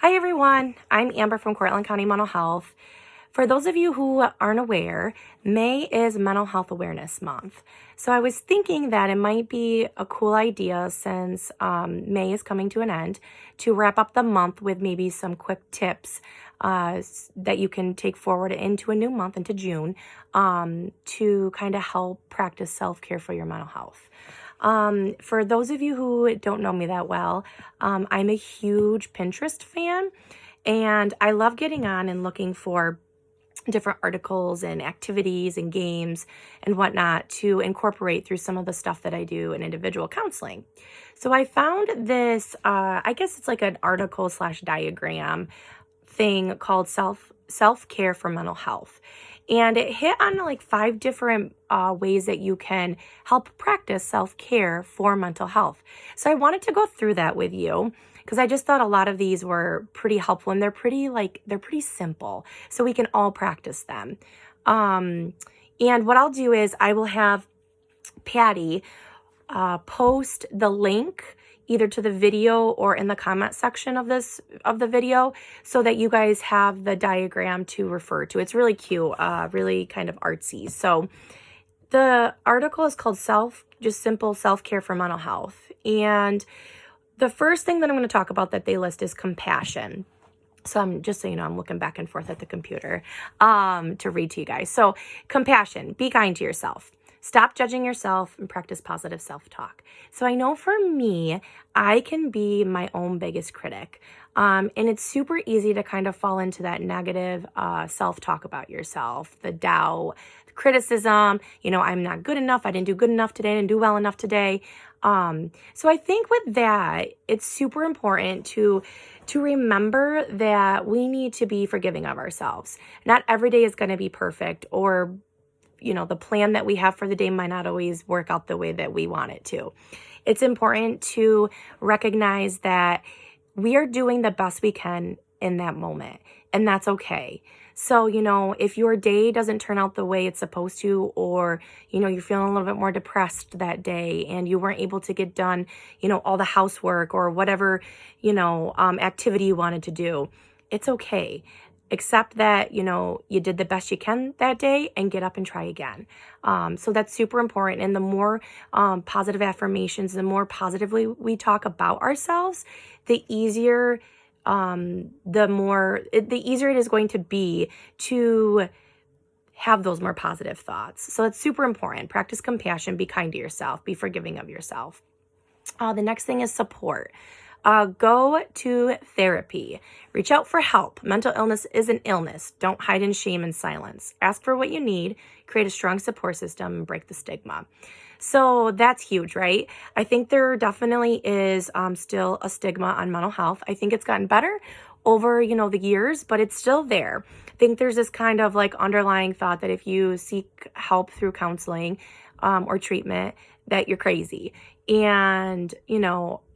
Hi everyone, I'm Amber from Cortland County Mental Health. For those of you who aren't aware, May is Mental Health Awareness Month. So I was thinking that it might be a cool idea since May is coming to an end to wrap up the month with maybe some quick tips that you can take forward into a new month, into June, to kind of help practice self-care for your mental health. For those of you who don't know me that well, I'm a huge Pinterest fan, and I love getting on and looking for different articles and activities and games and whatnot to incorporate through some of the stuff that I do in individual counseling. So I found this, I guess it's like an article / diagram thing called self-care for mental health. And it hit on like 5 different ways that you can help practice self-care for mental health. So I wanted to go through that with you because I just thought a lot of these were pretty helpful and they're pretty simple. So we can all practice them. And what I'll do is I will have Patty post the link either to the video or in the comment section of the video so that you guys have the diagram to refer to. It's really cute, really kind of artsy. So the article is called Simple Self-Care for Mental Health. And the first thing that I'm going to talk about that they list is compassion. So I'm just so you know, I'm looking back and forth at the computer to read to you guys. So compassion, be kind to yourself. Stop judging yourself and practice positive self-talk. So I know for me, I can be my own biggest critic. And it's super easy to kind of fall into that negative self-talk about yourself, the doubt, the criticism, I'm not good enough. I didn't do good enough today. I didn't do well enough today. So I think with that, it's super important to remember that we need to be forgiving of ourselves. Not every day is going to be perfect, or the plan that we have for the day might not always work out the way that we want it to. It's important to recognize that we are doing the best we can in that moment, and that's okay. So, if your day doesn't turn out the way it's supposed to, or, you're feeling a little bit more depressed that day and you weren't able to get done, all the housework or whatever, activity you wanted to do, it's okay. Accept that, you did the best you can that day and get up and try again. So that's super important. And the more positive affirmations, the more positively we talk about ourselves, the easier it is going to be to have those more positive thoughts. So it's super important. Practice compassion, be kind to yourself, be forgiving of yourself. The next thing is support. Go to therapy. Reach out for help. Mental illness is an illness. Don't hide in shame and silence. Ask for what you need, create a strong support system, and break the stigma. So that's huge, right? I think there definitely is still a stigma on mental health. I think it's gotten better over, the years, but it's still there. I think there's this kind of like underlying thought that if you seek help through counseling or treatment, that you're crazy. And,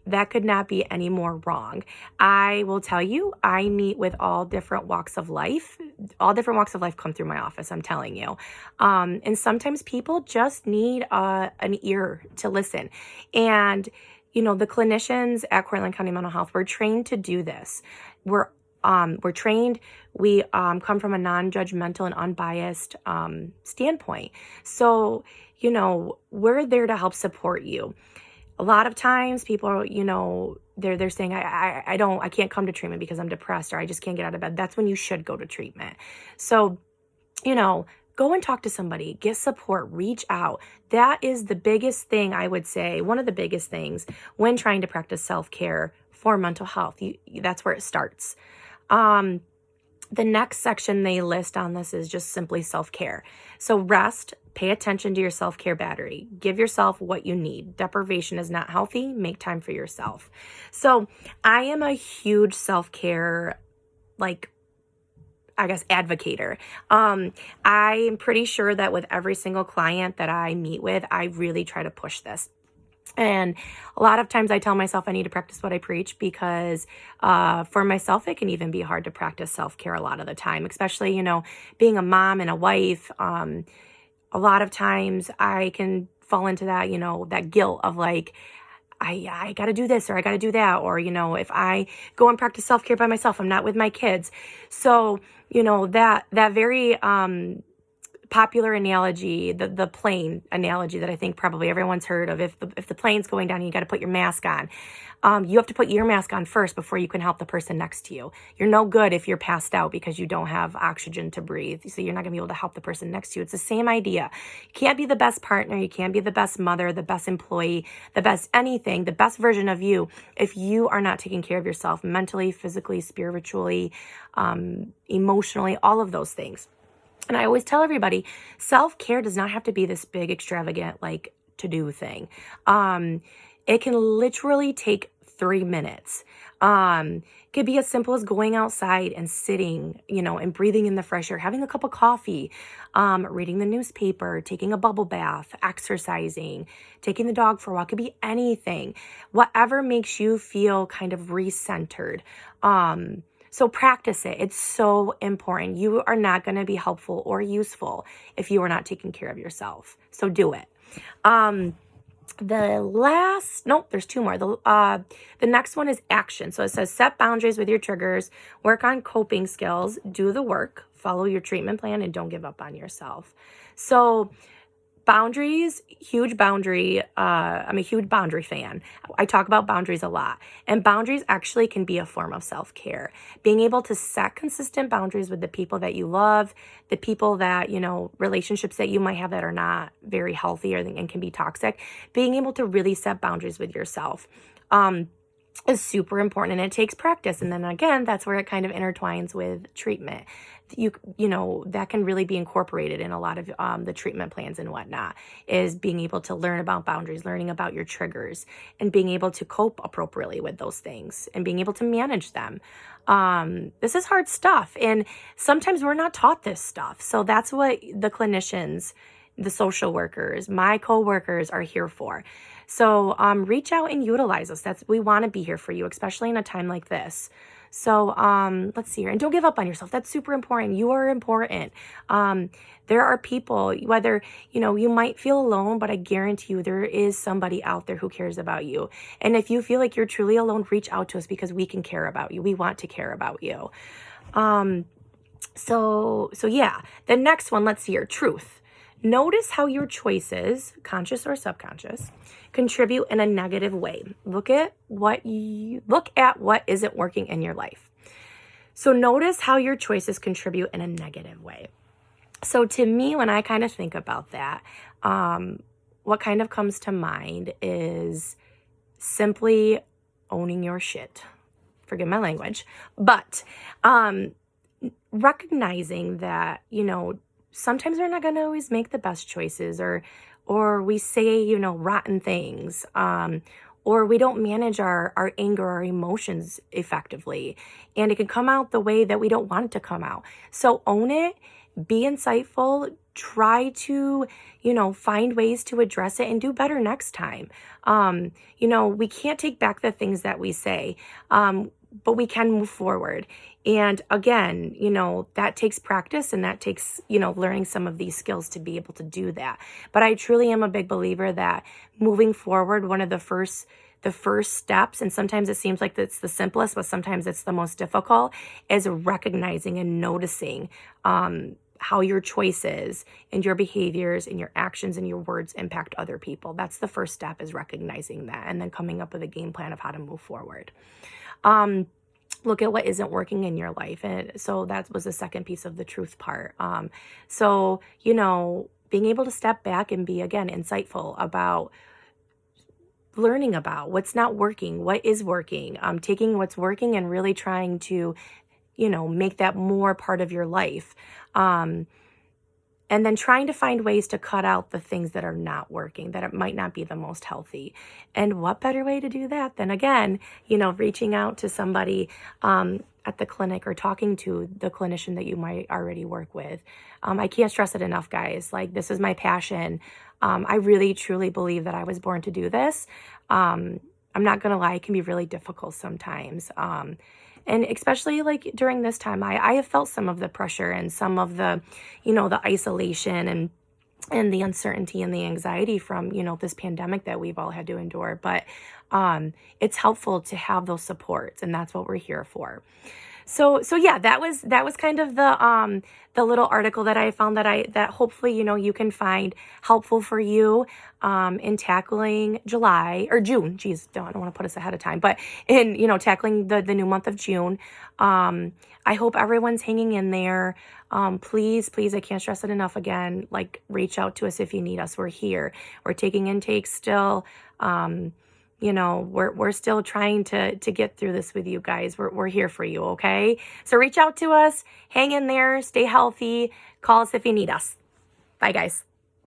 that could not be any more wrong. I will tell you, I meet with all different walks of life. All different walks of life come through my office, I'm telling you. And sometimes people just need an ear to listen. And, the clinicians at Cortland County Mental Health, we're trained to do this. We're trained. We come from a non-judgmental and unbiased standpoint. So, we're there to help support you. A lot of times people are, they're saying, I can't come to treatment because I'm depressed, or I just can't get out of bed. That's when you should go to treatment. So, go and talk to somebody, get support, reach out. That is the biggest thing, I would say, one of the biggest things when trying to practice self-care for mental health. That's where it starts. The next section they list on this is just simply self-care. So rest, pay attention to your self-care battery. Give yourself what you need. Deprivation is not healthy. Make time for yourself. So I am a huge self-care, advocator. I'm pretty sure that with every single client that I meet with, I really try to push this. And a lot of times I tell myself I need to practice what I preach because for myself, it can even be hard to practice self-care a lot of the time, especially, being a mom and a wife. A lot of times I can fall into that, that guilt of I got to do this or I got to do that. Or, if I go and practice self-care by myself, I'm not with my kids. So, that very, popular analogy, the plane analogy that I think probably everyone's heard of. If the plane's going down, you got to put your mask on. You have to put your mask on first before you can help the person next to you. You're no good if you're passed out because you don't have oxygen to breathe. So you're not going to be able to help the person next to you. It's the same idea. You can't be the best partner. You can't be the best mother, the best employee, the best anything, the best version of you if you are not taking care of yourself mentally, physically, spiritually, emotionally, all of those things. And I always tell everybody, self-care does not have to be this big, extravagant, to-do thing. It can literally take 3 minutes. It could be as simple as going outside and sitting, and breathing in the fresh air, having a cup of coffee, reading the newspaper, taking a bubble bath, exercising, taking the dog for a walk. It could be anything, whatever makes you feel kind of recentered. So practice it. It's so important. You are not going to be helpful or useful if you are not taking care of yourself. So do it. There's 2 more. The next one is action. So it says set boundaries with your triggers, work on coping skills, do the work, follow your treatment plan, and don't give up on yourself. So boundaries, huge boundary. I'm a huge boundary fan. I talk about boundaries a lot. And boundaries actually can be a form of self-care. Being able to set consistent boundaries with the people that you love, the people that, relationships that you might have that are not very healthy and can be toxic. Being able to really set boundaries with yourself is super important, and it takes practice. And then again, that's where it kind of intertwines with treatment. That can really be incorporated in a lot of the treatment plans and whatnot, is being able to learn about boundaries, learning about your triggers, and being able to cope appropriately with those things and being able to manage them. This is hard stuff, and sometimes we're not taught this stuff. So that's what the clinicians, the social workers, my coworkers are here for. So reach out and utilize us. We want to be here for you, especially in a time like this. So let's see here. And don't give up on yourself. That's super important. You are important. There are people, whether, you might feel alone, but I guarantee you there is somebody out there who cares about you. And if you feel like you're truly alone, reach out to us because we can care about you. We want to care about you. So yeah, the next one, let's see here. Truth. Notice how your choices, conscious or subconscious, contribute in a negative way. Look at what isn't working in your life. So notice how your choices contribute in a negative way. So to me, when I kind of think about that, what kind of comes to mind is simply owning your shit. Forgive my language, but recognizing that, sometimes we're not going to always make the best choices, or we say, rotten things, or we don't manage our anger, our emotions effectively, and it can come out the way that we don't want it to come out. So own it, be insightful, try to, find ways to address it and do better next time. We can't take back the things that we say, but we can move forward. And again, that takes practice, and that takes, learning some of these skills to be able to do that. But I truly am a big believer that moving forward, one of the first steps, and sometimes it seems like it's the simplest, but sometimes it's the most difficult, is recognizing and noticing how your choices and your behaviors and your actions and your words impact other people. That's the first step, is recognizing that, and then coming up with a game plan of how to move forward. Look at what isn't working in your life. And so that was the second piece of the truth part. So, being able to step back and be, again, insightful about learning about what's not working, what is working, taking what's working and really trying to, make that more part of your life. And then trying to find ways to cut out the things that are not working, that it might not be the most healthy. And what better way to do that than, again, reaching out to somebody at the clinic or talking to the clinician that you might already work with. I can't stress it enough, guys. This is my passion. I really, truly believe that I was born to do this. I'm not going to lie, it can be really difficult sometimes. And especially during this time, I have felt some of the pressure and some of the, the isolation and and the uncertainty and the anxiety from, this pandemic that we've all had to endure. But it's helpful to have those supports, and that's what we're here for. So yeah, that was kind of the little article that I found that hopefully, you can find helpful for you in tackling July or June. Geez, I don't want to put us ahead of time, but in, tackling the new month of June. I hope everyone's hanging in there. Please, I can't stress it enough again, like reach out to us if you need us. We're here. We're taking intakes still. We're still trying to get through this with you guys. We're here for you, okay? So reach out to us, hang in there, stay healthy, call us if you need us. Bye, guys.